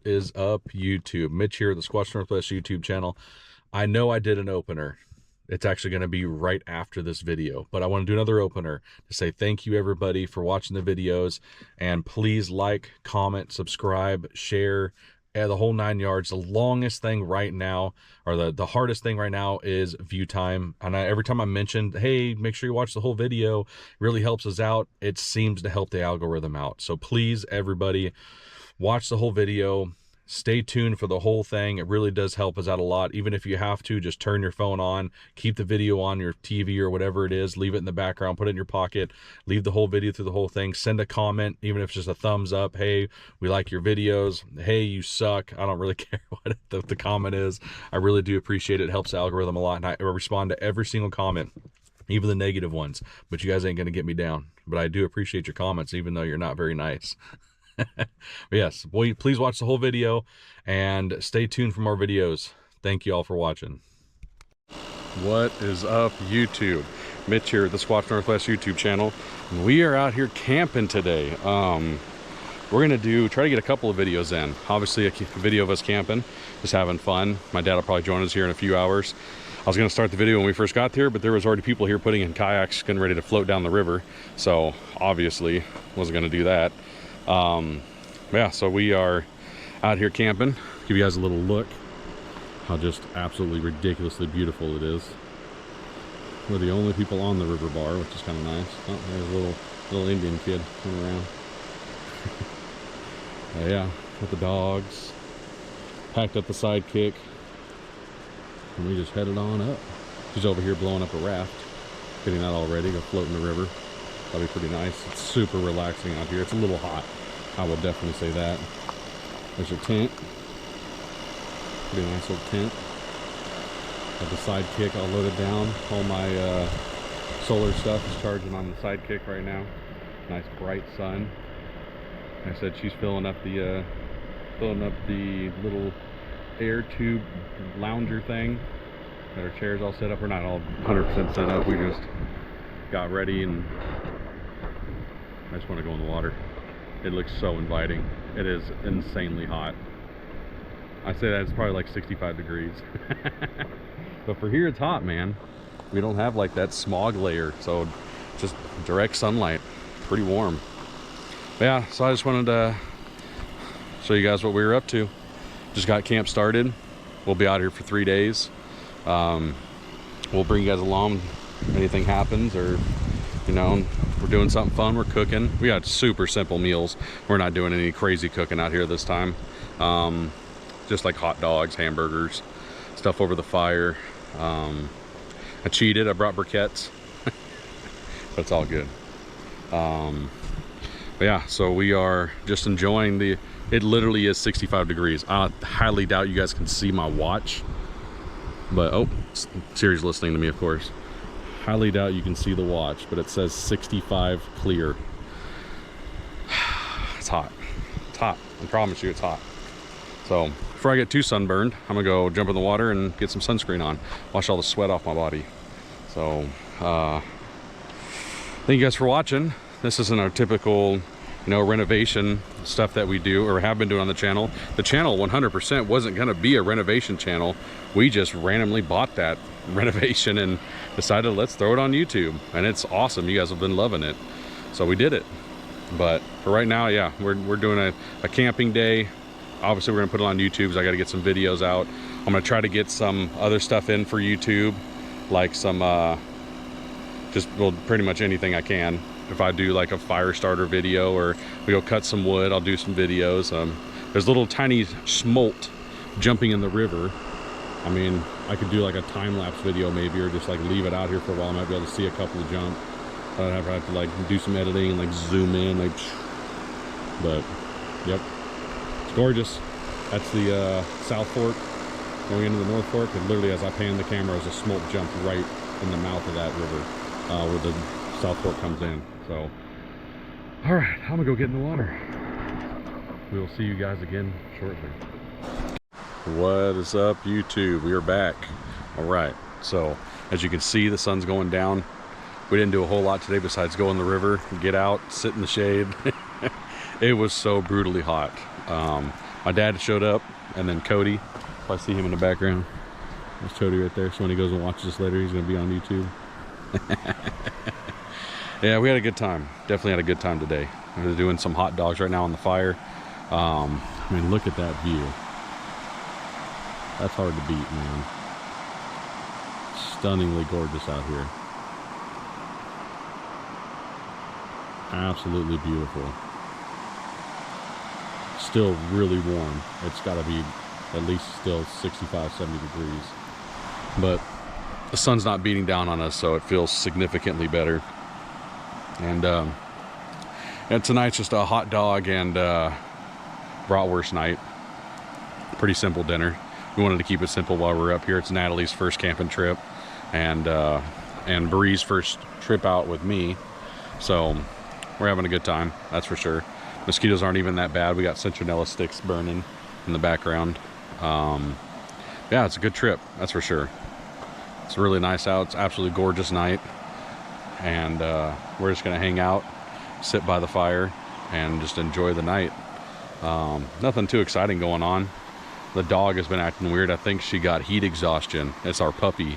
What is up, YouTube? Mitch here, the Squatch Northwest YouTube channel. I know I did an opener. It's actually going to be right after this video, but I want to do another opener to say thank you everybody for watching the videos, and please like, comment, subscribe, share, the whole 9 yards. The longest thing right now, or the hardest thing right now, is view time. And every time I mentioned, hey, make sure you watch the whole video, it really helps us out, it seems to help the algorithm out. So please, everybody, watch the whole video. Stay tuned for the whole thing. It really does help us out a lot. Even if you have to, just turn your phone on, keep the video on your TV or whatever it is, leave it in the background, put it in your pocket, leave the whole video through the whole thing, send a comment, even if it's just a thumbs up. Hey, we like your videos. Hey, you suck. I don't really care what the comment is. I really do appreciate it. It helps the algorithm a lot, and I respond to every single comment, even the negative ones, but you guys ain't gonna get me down. But I do appreciate your comments, even though you're not very nice. But yes, boy, please watch the whole video and stay tuned for more videos. Thank you all for watching. What is up, YouTube? Mitch here at the Squatch Northwest YouTube channel. We are out here camping today. We're gonna try to get a couple of videos in. Obviously a video of us camping, just having fun. My dad will probably join us here in a few hours. I was gonna start the video when we first got here, but there was already people here putting in kayaks, getting ready to float down the river. So obviously wasn't gonna do that. Yeah, so we are out here camping. Give you guys a little look how just absolutely ridiculously beautiful it is. We're the only people on the river bar, which is kind of nice. Oh, there's a little Indian kid coming around. Yeah, with the dogs, packed up the sidekick, and we just headed on up. She's over here blowing up a raft, getting that all ready, go float in the river. That'll be pretty nice. It's super relaxing out here. It's a little hot, I will definitely say that. There's your tent. Pretty nice little tent. Got the sidekick all loaded down. All my solar stuff is charging on the sidekick right now. Nice bright sun. Like I said, she's filling up the little air tube lounger thing. Got her chairs all set up. We're not all 100% set up. We just got ready, and I just want to go in the water. It looks so inviting. It is insanely hot. I say that it's probably like 65 degrees. But for here it's hot, man. We don't have like that smog layer, so just direct sunlight. Pretty warm. But yeah, so I just wanted to show you guys what we were up to. Just got camp started. We'll be out here for 3 days. We'll bring you guys along if anything happens, or you know, we're doing something fun, we're cooking. We got super simple meals. We're not doing any crazy cooking out here this time. Just like hot dogs, hamburgers, stuff over the fire. I cheated, I brought briquettes. But it's all good. But yeah, so we are just enjoying it literally is 65 degrees. I highly doubt you guys can see my watch. But, oh, Siri's listening to me, of course. Highly doubt you can see the watch, but it says 65 clear. It's hot. It's hot. I promise you it's hot. So before I get too sunburned, I'm gonna go jump in the water and get some sunscreen on. Wash all the sweat off my body. So thank you guys for watching. This isn't our typical, you know, renovation stuff that we do or have been doing on the channel. The channel 100% wasn't gonna be a renovation channel. We just randomly bought that renovation and decided let's throw it on YouTube, and it's awesome. You guys have been loving it, so we did it. But for right now, yeah, we're doing a camping day. Obviously we're gonna put it on YouTube, so I got to get some videos out. I'm gonna try to get some other stuff in for YouTube, like some well, pretty much anything I can. If I do like a fire starter video, or we go cut some wood, I'll do some videos. There's little tiny smolt jumping in the river. I mean, I could do like a time-lapse video maybe, or just like leave it out here for a while. I might be able to see a couple of jump. I'd have to like do some editing and like zoom in, like. But yep, it's gorgeous. That's the South Fork going into the North Fork, and literally as I pan the camera, as a smoke jumped right in the mouth of that river where the South Fork comes in. So, all right, I'm gonna go get in the water. We will see you guys again shortly. What is up, YouTube? We are back. All right, so as you can see, the sun's going down. We didn't do a whole lot today besides go in the river, get out, sit in the shade. It was so brutally hot. My dad showed up, and then Cody. If I see him in the background, there's Cody right there. So when he goes and watches this later, he's gonna be on YouTube. Yeah, we had a good time. Definitely had a good time today. We're doing some hot dogs right now on the fire. I mean, look at that view. That's hard to beat, man. Stunningly gorgeous out here. Absolutely beautiful. Still really warm. It's got to be at least still 65, 70 degrees. But the sun's not beating down on us, so it feels significantly better. And tonight's just a hot dog and bratwurst night. Pretty simple dinner. We wanted to keep it simple while we're up here. It's Natalie's first camping trip, and Bree's first trip out with me. So we're having a good time, that's for sure. Mosquitoes aren't even that bad. We got citronella sticks burning in the background. Yeah, it's a good trip, that's for sure. It's really nice out. It's an absolutely gorgeous night, and we're just gonna hang out, sit by the fire, and just enjoy the night. Nothing too exciting going on. The dog has been acting weird. I think she got heat exhaustion. It's our puppy,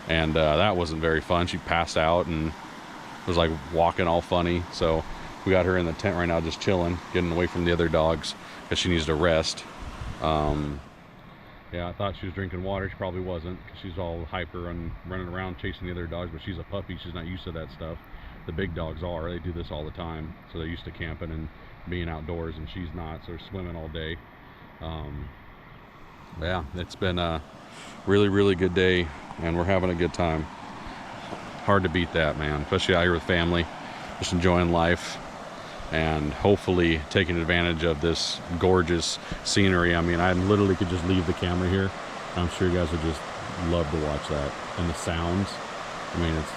and that wasn't very fun. She passed out and was like walking all funny. So we got her in the tent right now, just chilling, getting away from the other dogs because she needs to rest. Yeah, I thought she was drinking water. She probably wasn't, because she's all hyper and running around chasing the other dogs, but she's a puppy. She's not used to that stuff. The big dogs are. They do this all the time, so they're used to camping and being outdoors, and she's not, so they're swimming all day. Yeah, it's been a really, really good day, and we're having a good time. Hard to beat that, man, especially out here with family, just enjoying life, and hopefully taking advantage of this gorgeous scenery. I mean, I literally could just leave the camera here. I'm sure you guys would just love to watch that. And the sounds, I mean, it's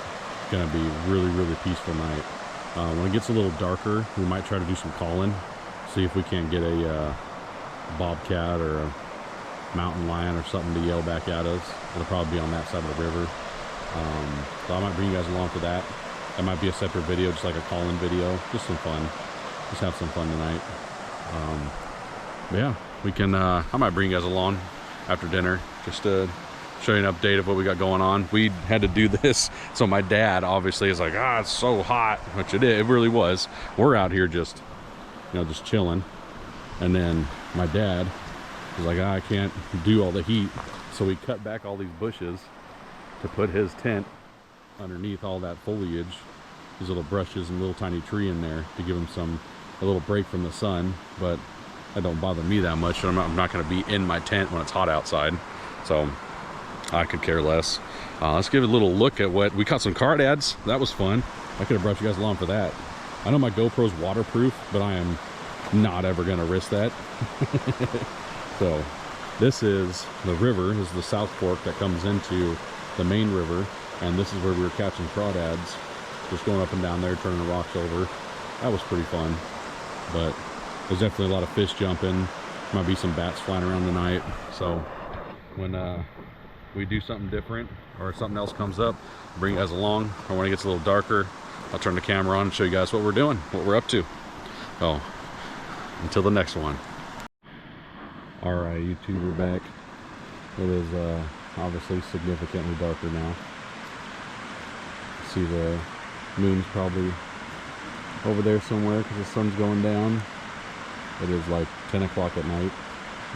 gonna be really, really peaceful night. When it gets a little darker, we might try to do some calling, see if we can't get a bobcat or a mountain lion or something to yell back at us. It'll probably be on that side of the river. So I might bring you guys along for that. That might be a separate video, just like a call-in video. Just some fun. Just have some fun tonight. Yeah, we can, I might bring you guys along after dinner, just to show you an update of what we got going on. We had to do this, so my dad obviously is like, it's so hot, which it is, it really was. We're out here just, just chilling. And then my dad was like, I can't do all the heat. So we cut back all these bushes to put his tent underneath all that foliage, these little brushes and little tiny tree in there to give him a little break from the sun. But that don't bother me that much. I'm not going to be in my tent when it's hot outside, so I could care less. Let's give a little look at what we caught. Some crawdads. That was fun. I could have brought you guys along for that. I know my GoPro's waterproof, but I am not ever going to risk that. So this is the river. This is the South Fork that comes into the main river, and this is where we were catching crawdads, just going up and down there, turning the rocks over. That was pretty fun. But there's definitely a lot of fish jumping. Might be some bats flying around tonight. So when we do something different or something else comes up, bring you guys along. Or when it gets a little darker, I'll turn the camera on and show you guys what we're doing, what we're up to. So until the next one. All right, YouTube, we're back. It is obviously significantly darker now. See the moon's probably over there somewhere because the sun's going down. It is like 10 o'clock at night.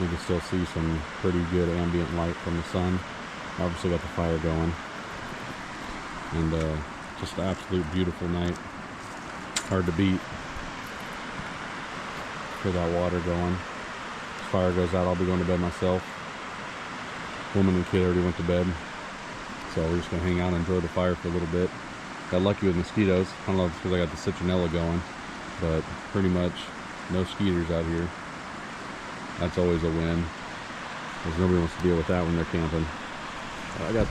You can still see some pretty good ambient light from the sun. Obviously got the fire going. And just an absolute beautiful night. Hard to beat. Hear that water going. As fire goes out, I'll be going to bed myself. Woman and kid already went to bed. So we're just going to hang out and enjoy the fire for a little bit. Got lucky with mosquitoes. I don't know if it's because I got the citronella going, but pretty much no skeeters out here. That's always a win, because nobody wants to deal with that when they're camping. I got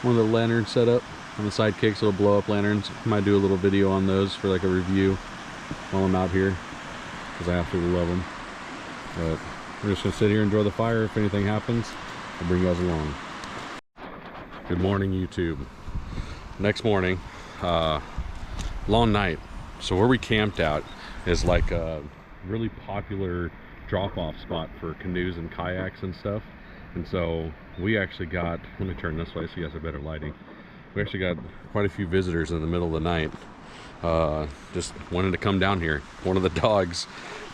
one of the lanterns set up on the sidekicks, little blow up lanterns. Might do a little video on those for like a review while I'm out here, because I absolutely love them. But we're just gonna sit here and enjoy the fire. If anything happens, I'll bring you guys along. Good morning, YouTube. Next morning, long night. So where we camped out is like a really popular drop-off spot for canoes and kayaks and stuff. And so we actually got, let me turn this way so you guys have better lighting. We actually got quite a few visitors in the middle of the night. Just wanted to come down here. One of the dogs,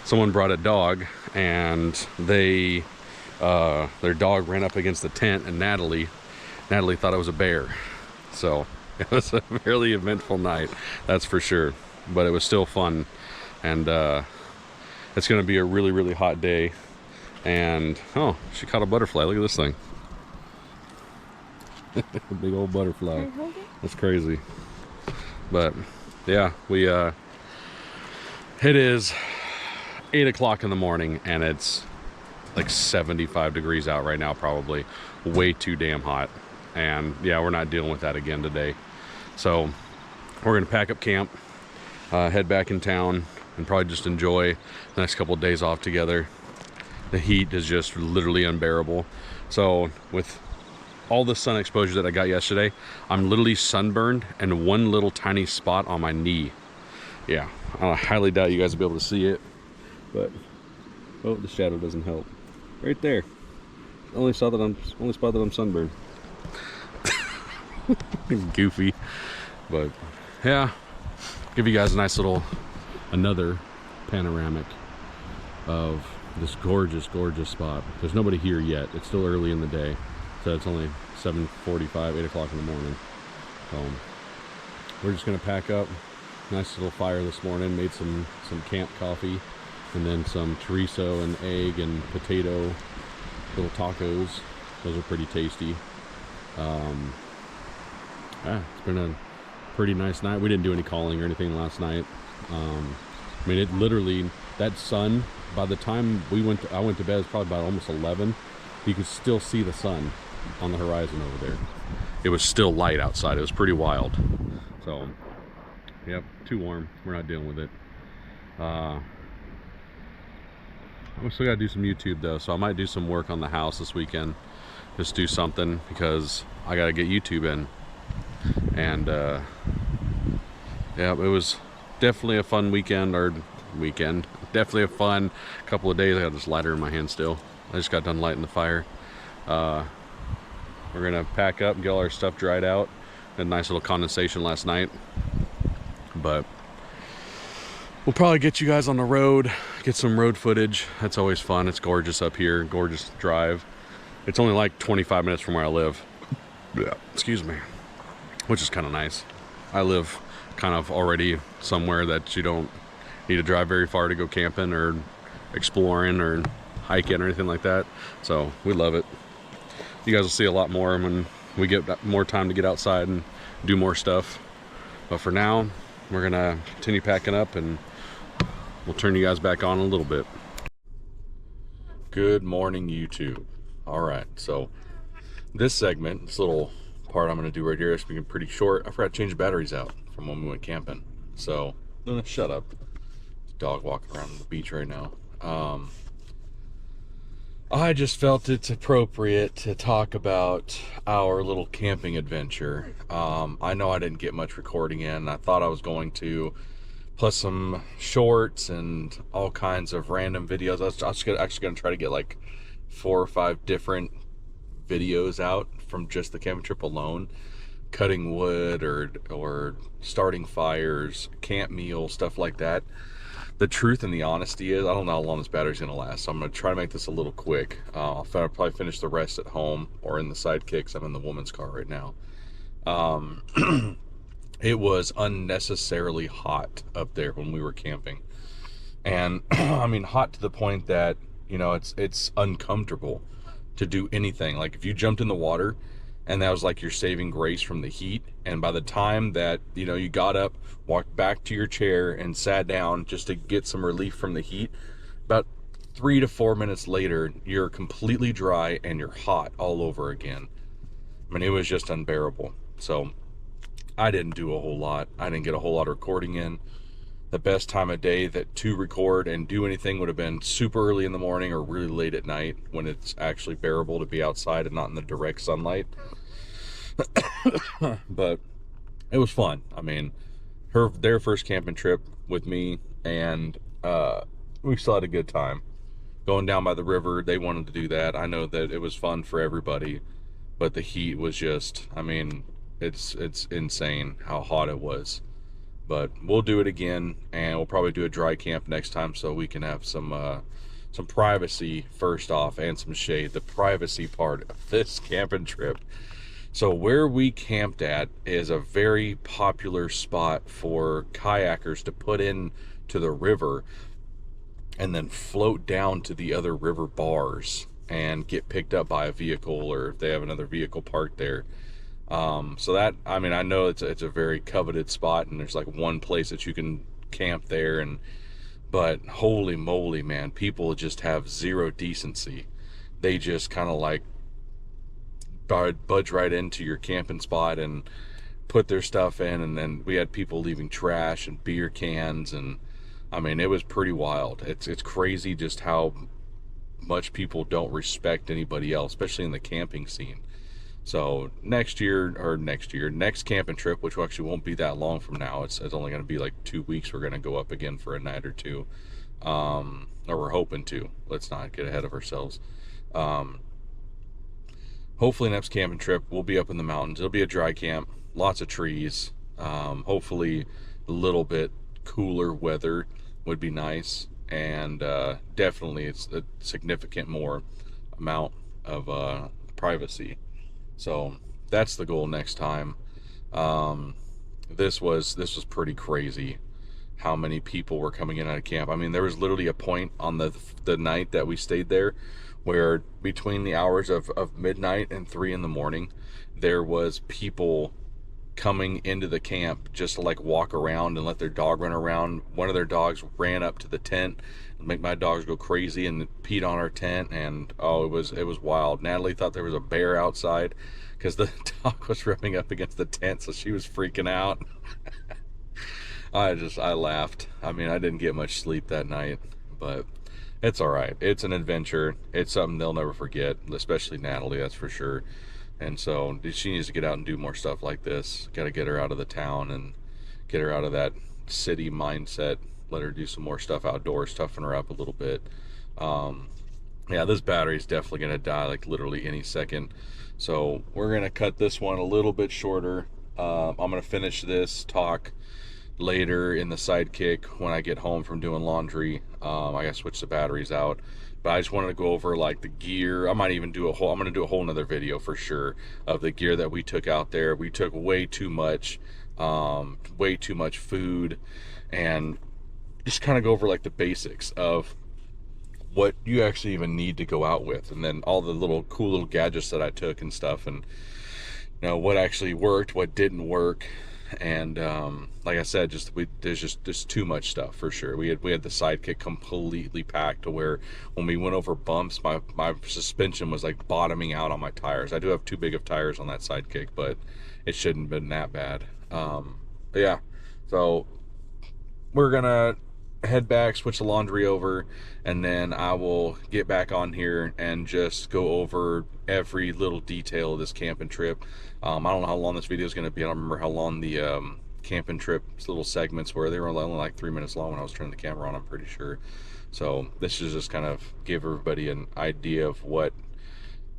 someone brought a dog, and they their dog ran up against the tent, and Natalie thought it was a bear. So it was a fairly eventful night, that's for sure, but it was still fun. And it's going to be a really, really hot day. And oh, she caught a butterfly. Look at this thing. Big old butterfly. That's crazy. But yeah, it is 8 o'clock in the morning, and it's like 75 degrees out right now, probably. Way too damn hot. And yeah, we're not dealing with that again today. So we're gonna pack up camp, head back in town, and probably just enjoy the next couple of days off together. The heat is just literally unbearable. So with all the sun exposure that I got yesterday, I'm literally sunburned and one little tiny spot on my knee. Yeah, I highly doubt you guys will be able to see it, but oh, the shadow doesn't help. Right there. Only spot that I'm sunburned. Goofy. But yeah, give you guys a nice little another panoramic of this gorgeous spot. There's nobody here yet. It's still early in the day, so it's only 7:45, 8 o'clock in the morning. We're just gonna pack up. Nice little fire this morning. Made some camp coffee, and then some chorizo and egg and potato little tacos. Those are pretty tasty. It's been a pretty nice night. We didn't do any calling or anything last night. I mean, it literally, that sun, by the time I went to bed, it's probably about almost 11. You could still see the sun on the horizon over there. It was still light outside. It was pretty wild. So yep, too warm. We're not dealing with it. We still gotta do some YouTube though, so I might do some work on the house this weekend. Just do something, because I gotta get YouTube in. And yeah, it was definitely a fun definitely a fun couple of days. I got this lighter in my hand still. I just got done lighting the fire. We're gonna pack up and get all our stuff dried out. Had a nice little condensation last night, but we'll probably get you guys on the road, get some road footage. That's always fun. It's gorgeous up here, gorgeous drive. It's only like 25 minutes from where I live. Yeah, excuse me, which is kind of nice. I live kind of already somewhere that you don't need to drive very far to go camping or exploring or hiking or anything like that. So we love it. You guys will see a lot more when we get more time to get outside and do more stuff. But for now, we're gonna continue packing up, and we'll turn you guys back on in a little bit. Good morning, YouTube. All right, so this segment, this little part I'm gonna do right here is being pretty short. I forgot to change the batteries out from when we went camping. So shut up. Dog walking around on the beach right now. I just felt it's appropriate to talk about our little camping adventure. I know I didn't get much recording in. I thought I was going to, plus some shorts and all kinds of random videos. I was actually going to try to get like 4 or 5 different videos out from just the camping trip alone. Cutting wood or starting fires, camp meals, stuff like that. The truth and the honesty is, I don't know how long this battery's gonna last, so I'm gonna try to make this a little quick. I'll probably finish the rest at home or in the Sidekicks. I'm in the woman's car right now. It was unnecessarily hot up there when we were camping, and I mean hot to the point that, you know, it's uncomfortable to do anything. Like if you jumped in the water and that was like your saving grace from the heat, and by the time that, you know, you got up, walked back to your chair and sat down just to get some relief from the heat, about 3 to 4 minutes later, you're completely dry and you're hot all over again. I mean, it was just unbearable. So I didn't do a whole lot. I didn't get a whole lot of recording in. The best time of day to record and do anything would have been super early in the morning or really late at night, when it's actually bearable to be outside and not in the direct sunlight. But it was fun. I mean, their first camping trip with me, and we still had a good time. going down by the river, they wanted to do that. I know that it was fun for everybody, but the heat was just, I mean, it's insane how hot it was. But we'll do it again, and we'll probably do a dry camp next time so we can have some privacy first off and some shade. The privacy part of this camping trip. So where we camped at is a very popular spot for kayakers to put in to the river and then float down to the other river bars and get picked up by a vehicle, or if they have another vehicle parked there. So that, I mean, I know it's a very coveted spot, and there's like one place that you can camp there, but holy moly, man, people just have zero decency. They just kind of like budge right into your camping spot and put their stuff in, and then we had people leaving trash and beer cans, and I mean, it was pretty wild. It's crazy just how much people don't respect anybody else, especially in the camping scene. So next camping trip, which actually won't be that long from now, it's only going to be like 2 weeks. We're going to go up again for a night or two, or we're hoping to. Let's not get ahead of ourselves. Hopefully next camping trip we'll be up in the mountains. It'll be a dry camp, lots of trees. Hopefully a little bit cooler weather would be nice, and definitely it's a significant more amount of privacy. So that's the goal next time. This was pretty crazy how many people were coming in out of camp. I mean, there was literally a point on the night that we stayed there where between the hours of midnight and 3 in the morning, there was people coming into the camp just to like walk around and let their dog run around. One of their dogs ran up to the tent and make my dogs go crazy and peed on our tent, and oh, it was wild. Natalie thought there was a bear outside because the dog was rubbing up against the tent, so she was freaking out. I laughed. I mean, I didn't get much sleep that night, but it's all right. It's an adventure. It's something they'll never forget, especially Natalie, that's for sure. And so she needs to get out and do more stuff like this. Got to get her out of the town and get her out of that city mindset. Let her do some more stuff outdoors, toughen her up a little bit. Yeah, this battery is definitely going to die like literally any second. So we're going to cut this one a little bit shorter. I'm going to finish this talk later in the Sidekick when I get home from doing laundry. I gotta switch the batteries out, but I just wanted to go over like the gear. I might even do I'm gonna do a whole nother video for sure of the gear that we took out there. We took way too much food, and just kind of go over like the basics of what you actually even need to go out with, and then all the cool little gadgets that I took and stuff, and you know what actually worked, what didn't work. And like I said, there's just too much stuff for sure. We had the Sidekick completely packed to where when we went over bumps, my suspension was like bottoming out on my tires. I do have too big of tires on that Sidekick, but it shouldn't have been that bad. But yeah, so we're gonna head back, switch the laundry over, and then I will get back on here and just go over every little detail of this camping trip. I don't know how long this video is going to be. I don't remember how long the camping trip little segments were. They were only like 3 minutes long when I was turning the camera on, I'm pretty sure. So this is just kind of give everybody an idea of what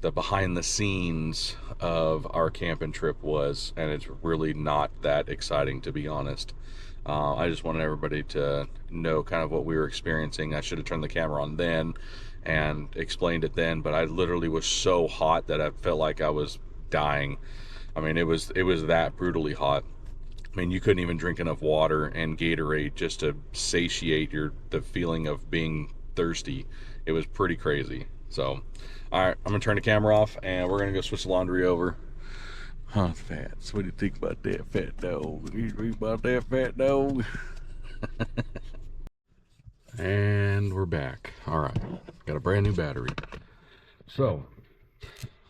the behind the scenes of our camping trip was, and it's really not that exciting, to be honest. I just wanted everybody to know kind of what we were experiencing. I should have turned the camera on then and explained it then, but I literally was so hot that I felt like I was dying. I mean, it was that brutally hot. I mean, you couldn't even drink enough water and Gatorade just to satiate the feeling of being thirsty. It was pretty crazy. So, all right, I'm gonna turn the camera off and we're gonna go switch the laundry over. Huh, Fats, what do you think about that, fat dog? What do you think about that, fat dog? And we're back. All right, got a brand new battery. So,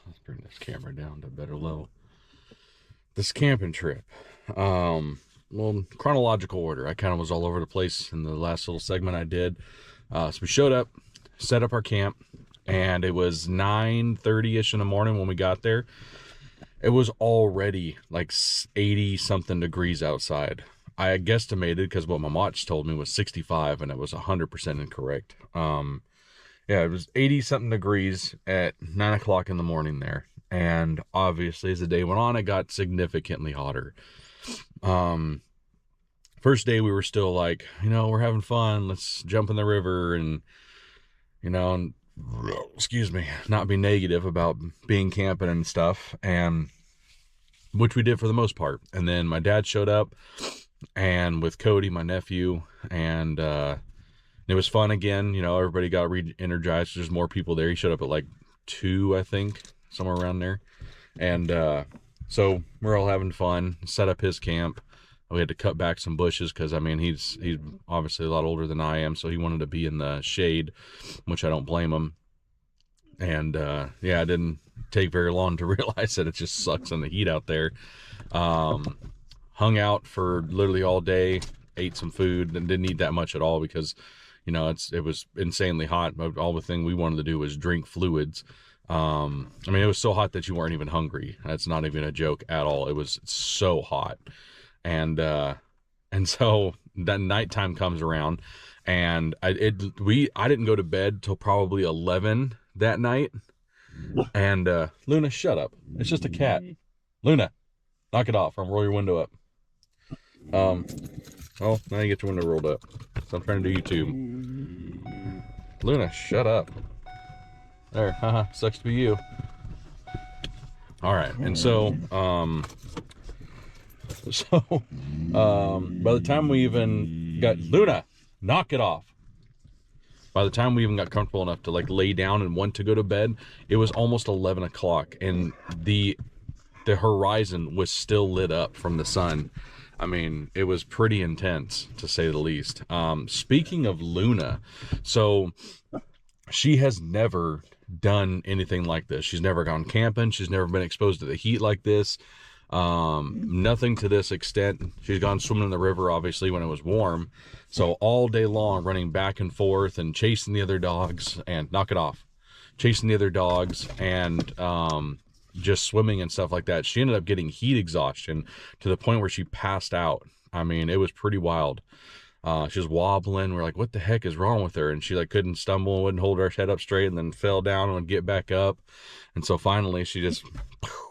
let's bring this camera down to better low. This camping trip. Well, chronological order. I kind of was all over the place in the last little segment I did. So we showed up, set up our camp, and it was 9:30ish in the morning when we got there. It was already like 80 something degrees outside. I guesstimated because what my watch told me was 65, and it was 100% incorrect. Yeah, it was 80 something degrees at 9 o'clock in the morning there. And obviously as the day went on, it got significantly hotter. First day we were still like, we're having fun. Let's jump in the river and, and excuse me, not be negative about being camping and stuff. And which we did for the most part. And then my dad showed up and with Cody, my nephew, and, it was fun again. Everybody got re-energized. There's more people there. He showed up at like 2, I think, somewhere around there. And so we're all having fun. Set up his camp. We had to cut back some bushes because, he's obviously a lot older than I am, so he wanted to be in the shade, which I don't blame him. And it didn't take very long to realize that it just sucks in the heat out there. Hung out for literally all day, ate some food, and didn't eat that much at all because it was insanely hot. All the thing we wanted to do was drink fluids. It was so hot that you weren't even hungry. That's not even a joke at all. It was so hot. And so that nighttime comes around and I didn't go to bed till probably 11 that night. And, Luna, shut up. It's just a cat. Luna, knock it off or I'll roll your window up. Oh, now you get your window rolled up. So I'm trying to do YouTube. Luna, shut up. There, haha, sucks to be you. All right, and so, by the time we even got, Luna, knock it off. By the time we even got comfortable enough to like lay down and want to go to bed, it was almost 11 o'clock and the horizon was still lit up from the sun. It was pretty intense, to say the least. Speaking of Luna, so she has never done anything like this. She's never gone camping. She's never been exposed to the heat like this. Nothing to this extent. She's gone swimming in the river, obviously, when it was warm. So all day long, running back and forth and chasing the other dogs and knock it off. Chasing the other dogs and, just swimming and stuff like that. She ended up getting heat exhaustion to the point where she passed out. It was pretty wild. She was wobbling. We're like, what the heck is wrong with her? And she like couldn't stumble, wouldn't hold her head up straight, and then fell down and would get back up. And so finally she just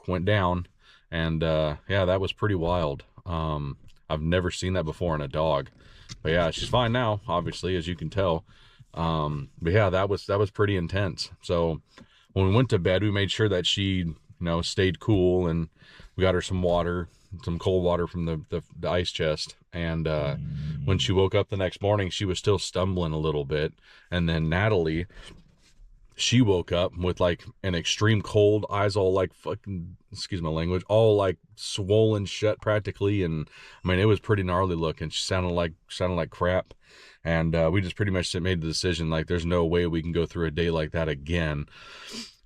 went down. And that was pretty wild. I've never seen that before in a dog. But yeah, she's fine now, obviously, as you can tell. But yeah, that was pretty intense. So when we went to bed, we made sure that she stayed cool, and we got her some water, some cold water from the ice chest. And when she woke up the next morning, she was still stumbling a little bit. And then Natalie, she woke up with like an extreme cold, eyes all like fucking, excuse my language, all like swollen shut practically. And it was pretty gnarly looking. She sounded like crap. And we just pretty much made the decision, like, there's no way we can go through a day like that again.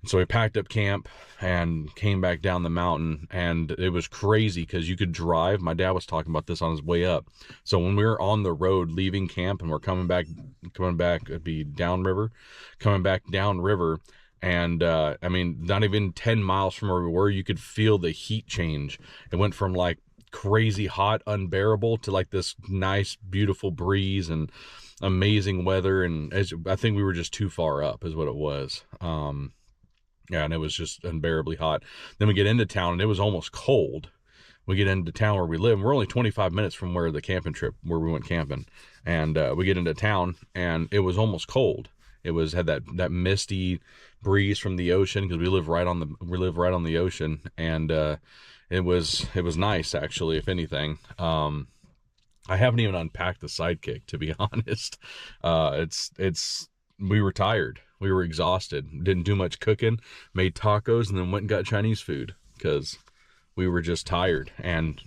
So we packed up camp and came back down the mountain, and it was crazy because you could drive. My dad was talking about this on his way up. So when we were on the road leaving camp and we're coming back, it'd be downriver, coming back downriver. And, not even 10 miles from where we were, you could feel the heat change. It went from like crazy hot, unbearable to like this nice, beautiful breeze and amazing weather. And I think we were just too far up is what it was. And it was just unbearably hot. Then we get into town and it was almost cold. We get into town where we live. We're only 25 minutes from where we went camping. And we get into town and it was almost cold. It had that misty breeze from the ocean because we live right on the ocean. And it was nice, actually, if anything. I haven't even unpacked the Sidekick, to be honest. We were tired. We were exhausted. Didn't do much cooking. Made tacos and then went and got Chinese food because we were just tired and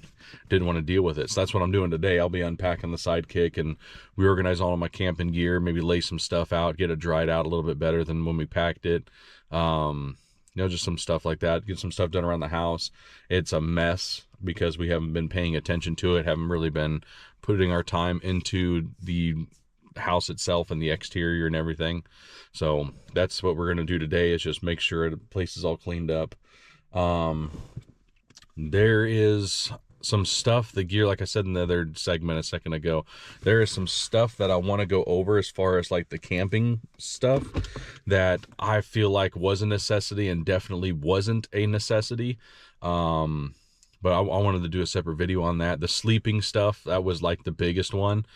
didn't want to deal with it. So that's what I'm doing today. I'll be unpacking the Sidekick and reorganize all of my camping gear, maybe lay some stuff out, get it dried out a little bit better than when we packed it. Just some stuff like that. Get some stuff done around the house. It's a mess because we haven't been paying attention to it, haven't really been putting our time into the house itself and the exterior and everything. So that's what we're going to do today, is just make sure the place is all cleaned up. There is some stuff, the gear, like I said in the other segment a second ago, there is some stuff that I want to go over as far as like the camping stuff that I feel like was a necessity and definitely wasn't a necessity. But I wanted to do a separate video on that. The sleeping stuff, that was like the biggest one.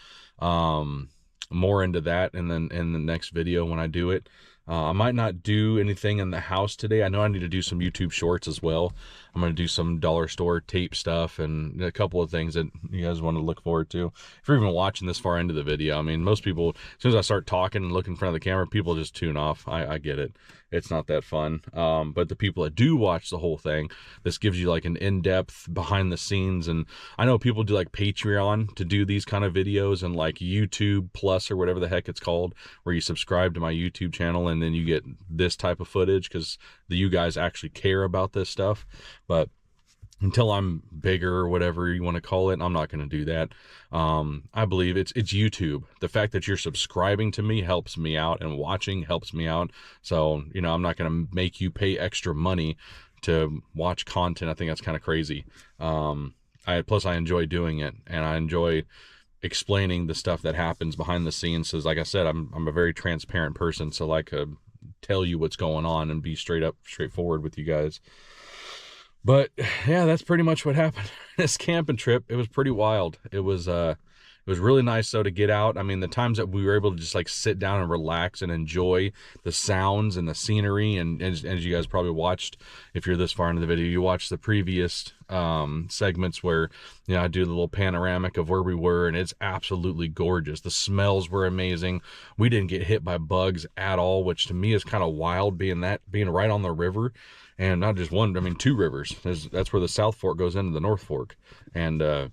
More into that, and then in the next video when I do it. I might not do anything in the house today. I know I need to do some YouTube shorts as well. I'm going to do some dollar store tape stuff and a couple of things that you guys want to look forward to. If you're even watching this far into the video, I mean, most people, as soon as I start talking and looking in front of the camera, people just tune off. I get it. It's not that fun. But the people that do watch the whole thing, this gives you like an in-depth behind the scenes. And I know people do like Patreon to do these kind of videos, and like YouTube Plus or whatever the heck it's called, where you subscribe to my YouTube channel and then you get this type of footage because you guys actually care about this stuff. But until I'm bigger or whatever you want to call it, I'm not going to do that. I believe it's YouTube. The fact that you're subscribing to me helps me out, and watching helps me out. So, you know, I'm not going to make you pay extra money to watch content. I think that's kind of crazy. Plus I enjoy doing it, and I enjoy explaining the stuff that happens behind the scenes. So like I said, I'm a very transparent person. So like, tell you what's going on and be straightforward with you guys. But yeah, that's pretty much what happened. This camping trip, it was pretty wild. It was really nice though to get out. I mean, the times that we were able to just like sit down and relax and enjoy the sounds and the scenery, and as you guys probably watched, if you're this far into the video, you watched the previous segments where, you know, I do the little panoramic of where we were, and it's absolutely gorgeous. The smells were amazing. We didn't get hit by bugs at all, which to me is kind of wild, being right on the river. And not just one, I mean, two rivers. That's where the South Fork goes into the North Fork. And I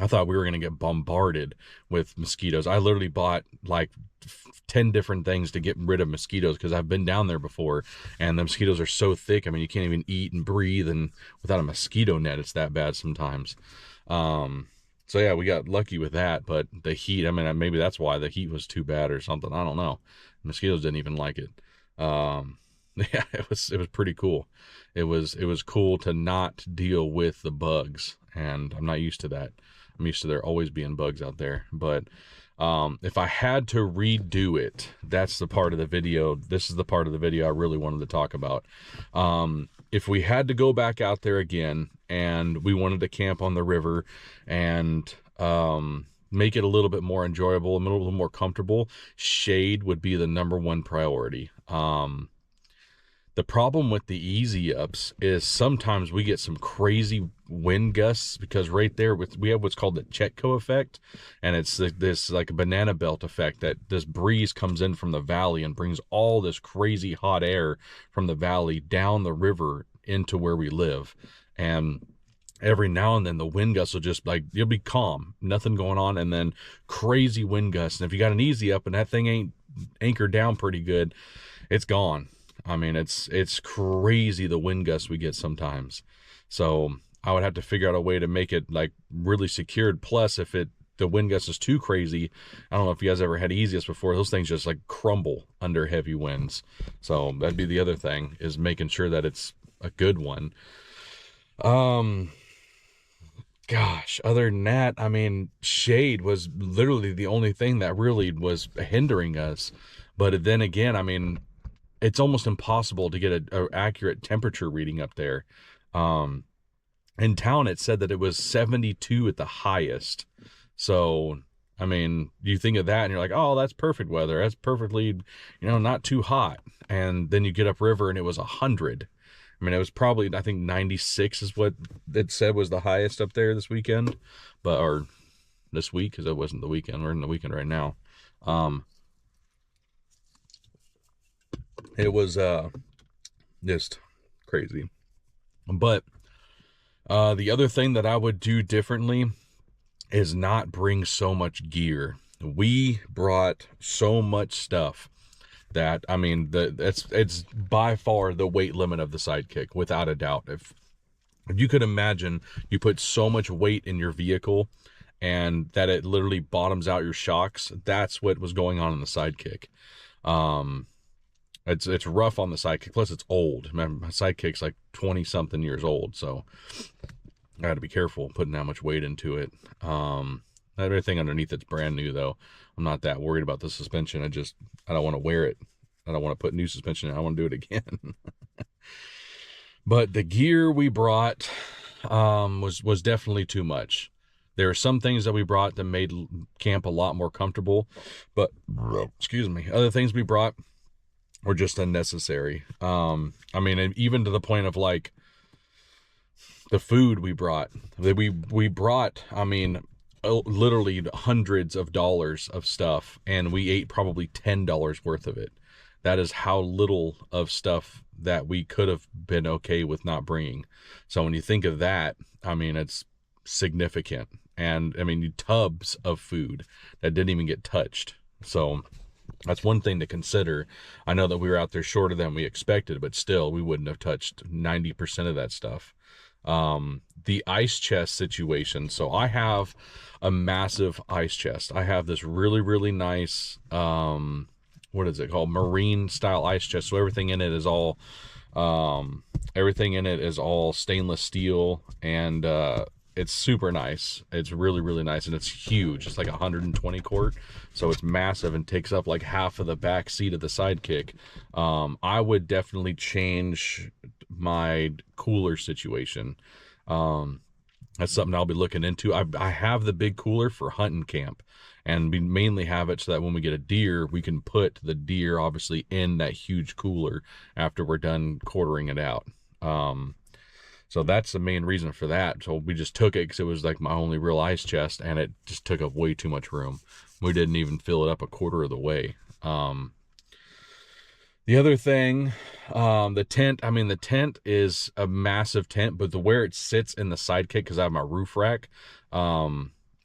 thought we were going to get bombarded with mosquitoes. I literally bought like 10 different things to get rid of mosquitoes because I've been down there before. And the mosquitoes are so thick. I mean, you can't even eat and breathe, and without a mosquito net, it's that bad sometimes. So yeah, we got lucky with that. But the heat, I mean, maybe that's why the heat was too bad or something. I don't know. Mosquitoes didn't even like it. Yeah, it was pretty cool. It was cool to not deal with the bugs, and I'm not used to that. I'm used to there always being bugs out there. But if I had to redo it, that's the part of the video. This is the part of the video I really wanted to talk about. If we had to go back out there again and we wanted to camp on the river and make it a little bit more enjoyable, a little more comfortable, shade would be the #1 priority. The problem with the easy ups is sometimes we get some crazy wind gusts, because right there we have what's called the Chetco effect, and it's this like a banana belt effect, that this breeze comes in from the valley and brings all this crazy hot air from the valley down the river into where we live. And every now and then the wind gusts will just like, you'll be calm, nothing going on, and then crazy wind gusts. And if you got an easy up and that thing ain't anchored down pretty good, it's gone. I mean, it's crazy the wind gusts we get sometimes. So I would have to figure out a way to make it like really secured. Plus, if the wind gust is too crazy, I don't know if you guys ever had easiest before, those things just like crumble under heavy winds. So that'd be the other thing, is making sure that it's a good one. Gosh, other than that, I mean, shade was literally the only thing that really was hindering us. But then again, I mean, it's almost impossible to get a accurate temperature reading up there. In town, it said that it was 72 at the highest. So, I mean, you think of that and you're like, oh, that's perfect weather. That's perfectly, you know, not too hot. And then you get upriver and it was 100. I mean, it was probably, I think 96 is what it said was the highest up there this weekend. Or this week, because it wasn't the weekend. We're in the weekend right now. It was just crazy. But the other thing that I would do differently is not bring so much gear. We brought so much stuff that, I mean, it's by far the weight limit of the Sidekick, without a doubt. If you could imagine, you put so much weight in your vehicle and that it literally bottoms out your shocks, that's what was going on in the Sidekick. It's rough on the Sidekick. Plus, it's old. My Sidekick's like 20-something years old. So I got to be careful putting that much weight into it. Everything underneath it's brand new though. I'm not that worried about the suspension. I don't want to wear it. I don't want to put new suspension in. I want to do it again. But the gear we brought was definitely too much. There are some things that we brought that made camp a lot more comfortable, but excuse me, other things we brought were just unnecessary. I mean, even to the point of like the food we brought. We brought, I mean, literally hundreds of dollars of stuff, and we ate probably $10 worth of it. That is how little of stuff that we could have been okay with not bringing. So when you think of that, I mean, it's significant. And I mean, tubs of food that didn't even get touched. So that's one thing to consider. I know that we were out there shorter than we expected, but still, we wouldn't have touched 90% of that stuff. The ice chest situation. So I have a massive ice chest. I have this really, really nice, what is it called? Marine style ice chest. So everything in it is all stainless steel, and it's super nice. It's really, really nice, and it's huge. It's like 120 quart, so it's massive and takes up like half of the back seat of the Sidekick. I would definitely change my cooler situation. That's something I'll be looking into. I have the big cooler for hunting camp, and we mainly have it so that when we get a deer, we can put the deer obviously in that huge cooler after we're done quartering it out. So that's the main reason for that. So we just took it because it was like my only real ice chest, and it just took up way too much room. We didn't even fill it up a quarter of the way. The other thing, the tent, I mean, the tent is a massive tent, but where it sits in the Sidekick, because I have my roof rack,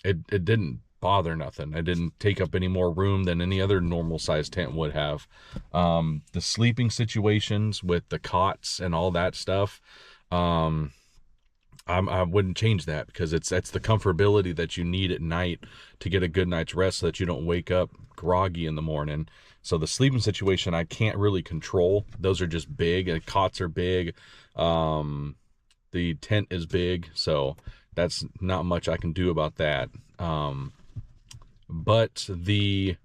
it didn't bother nothing. It didn't take up any more room than any other normal sized tent would have. The sleeping situations with the cots and all that stuff, I wouldn't change that, because that's the comfortability that you need at night to get a good night's rest so that you don't wake up groggy in the morning. So the sleeping situation I can't really control. Those are just big, and cots are big. The tent is big, so that's not much I can do about that. But the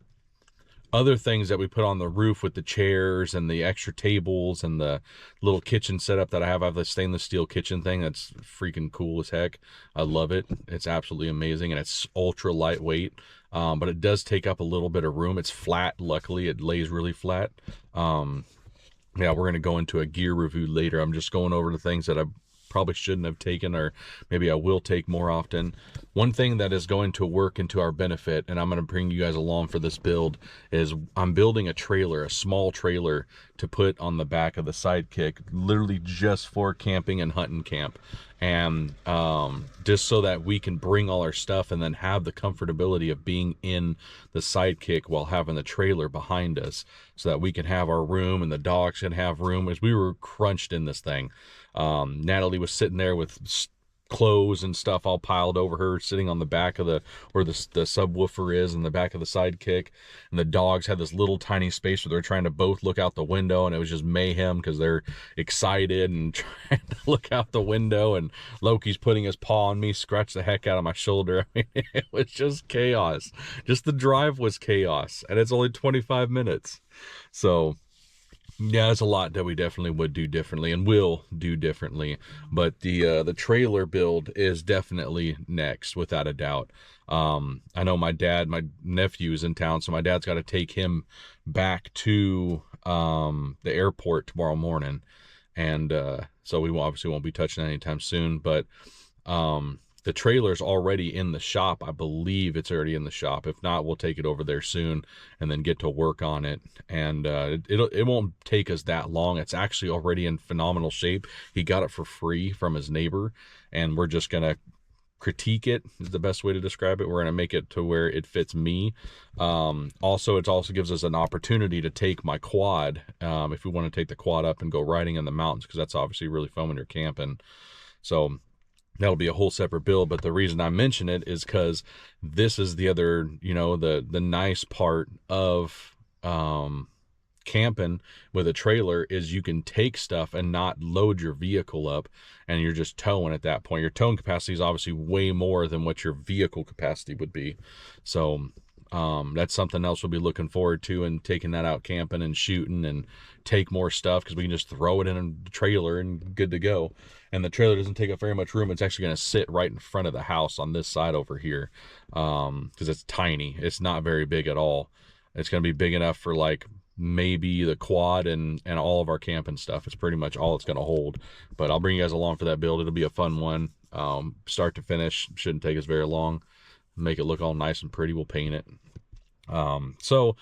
other things that we put on the roof with the chairs and the extra tables and the little kitchen setup that I have the stainless steel kitchen thing. That's freaking cool as heck. I love it. It's absolutely amazing, and it's ultra lightweight. But it does take up a little bit of room. It's flat. Luckily, it lays really flat. Yeah, we're going to go into a gear review later. I'm just going over the things that I probably shouldn't have taken, or maybe I will take more often. One thing that is going to work into our benefit, and I'm going to bring you guys along for this build, is I'm building a trailer, a small trailer to put on the back of the Sidekick, literally just for camping and hunting camp. And just so that we can bring all our stuff and then have the comfortability of being in the Sidekick while having the trailer behind us, so that we can have our room and the dogs can have room, as we were crunched in this thing. Natalie was sitting there with clothes and stuff all piled over her, sitting on the back of where the subwoofer is in the back of the Sidekick, and the dogs had this little tiny space where they're trying to both look out the window, and it was just mayhem because they're excited and trying to look out the window, and Loki's putting his paw on me, scratched the heck out of my shoulder. I mean, it was just chaos. Just the drive was chaos, and it's only 25 minutes. So yeah, there's a lot that we definitely would do differently and will do differently, but the trailer build is definitely next, without a doubt. I know my nephew is in town, so my dad's got to take him back to the airport tomorrow morning, and so we obviously won't be touching that anytime soon. But the trailer's already in the shop. I believe it's already in the shop. If not, we'll take it over there soon and then get to work on it. And it won't take us that long. It's actually already in phenomenal shape. He got it for free from his neighbor, and we're just gonna critique it, is the best way to describe it. We're gonna make it to where it fits me. Also, it also gives us an opportunity to take my quad, if we want to take the quad up and go riding in the mountains, because that's obviously really fun when you're camping. So that'll be a whole separate build. But the reason I mention it is because this is the other, the nice part of camping with a trailer is you can take stuff and not load your vehicle up, and you're just towing at that point. Your towing capacity is obviously way more than what your vehicle capacity would be. So that's something else we'll be looking forward to, and taking that out camping and shooting and take more stuff, because we can just throw it in a trailer and good to go. And the trailer doesn't take up very much room. It's actually going to sit right in front of the house on this side over here, because it's tiny. It's not very big at all. It's going to be big enough for like maybe the quad and all of our camping stuff. It's pretty much all it's going to hold. But I'll bring you guys along for that build. It'll be a fun one. Start to finish, shouldn't take us very long. Make it look all nice and pretty. We'll paint it. So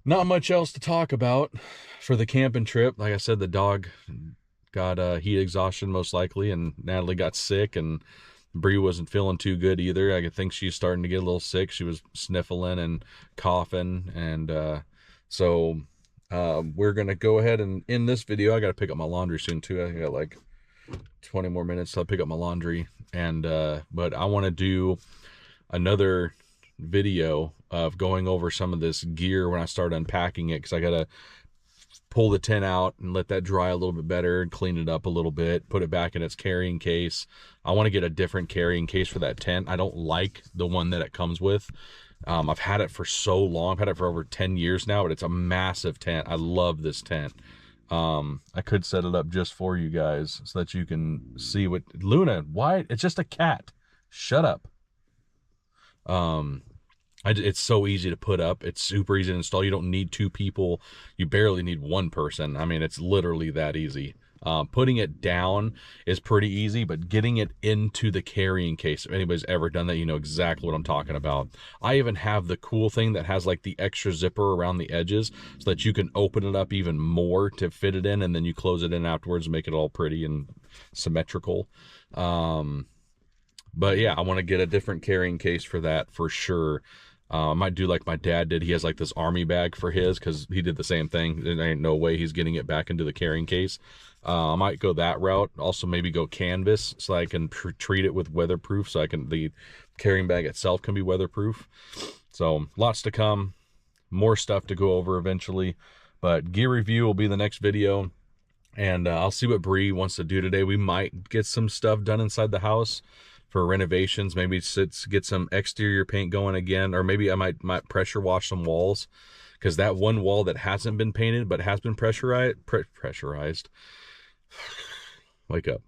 not much else to talk about for the camping trip. Like I said, the dog got heat exhaustion most likely, and Natalie got sick, and Bree wasn't feeling too good either. I think she's starting to get a little sick. She was sniffling and coughing, and so we're gonna go ahead and end this video. I gotta pick up my laundry soon too. I got like 20 more minutes till I pick up my laundry, and but I want to do another video of going over some of this gear when I start unpacking it, because I gotta pull the tent out and let that dry a little bit better and clean it up a little bit, put it back in its carrying case. I want to get a different carrying case for that tent. I don't like the one that it comes with. I've had it for so long. I've had it for over 10 years now, but it's a massive tent. I love this tent. I could set it up just for you guys so that you can see what Luna, why? It's just a cat. Shut up. It's so easy to put up. It's super easy to install. You don't need two people. You barely need one person. I mean, it's literally that easy. Putting it down is pretty easy, but getting it into the carrying case, if anybody's ever done that, you know exactly what I'm talking about. I even have the cool thing that has like the extra zipper around the edges so that you can open it up even more to fit it in, and then you close it in afterwards and make it all pretty and symmetrical. But yeah, I want to get a different carrying case for that for sure. I might do like my dad did. He has like this army bag for his, because he did the same thing. There ain't no way he's getting it back into the carrying case. I might go that route. Also maybe go canvas so I can treat it with weatherproof, so the carrying bag itself can be weatherproof. So lots to come, more stuff to go over eventually, but gear review will be the next video. And I'll see what Bree wants to do today. We might get some stuff done inside the house for renovations. Maybe get some exterior paint going again, or maybe I might pressure wash some walls, because that one wall that hasn't been painted but has been pressurized wake up,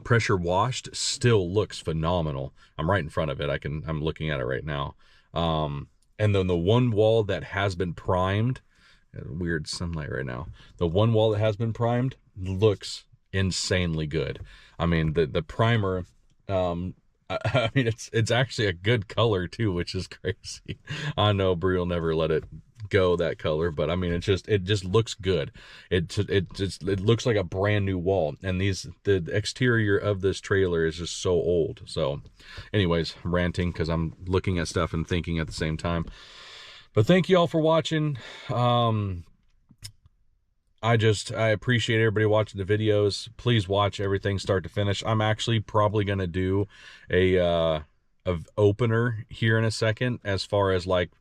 pressure washed, still looks phenomenal. I'm right in front of it. I'm looking at it right now. And then the one wall that has been primed, weird sunlight right now, the one wall that has been primed looks insanely good. I mean, the primer, I mean, it's actually a good color too, which is crazy. I know Brie will never let it go that color, but I mean, it just looks good. It looks like a brand new wall, and the exterior of this trailer is just so old. So anyways, I'm ranting because I'm looking at stuff and thinking at the same time. But thank you all for watching. I appreciate everybody watching the videos. Please watch everything start to finish. I'm actually probably going to do a opener here in a second, as far as like,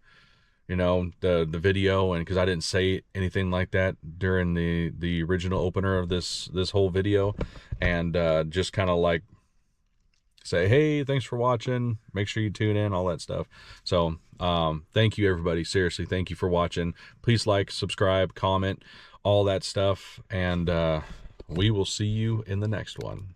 you know, the video, and because I didn't say anything like that during the original opener of this whole video, and just kind of like say, hey, thanks for watching, make sure you tune in, all that stuff. So thank you everybody, seriously, thank you for watching. Please like, subscribe, comment, all that stuff, and we will see you in the next one.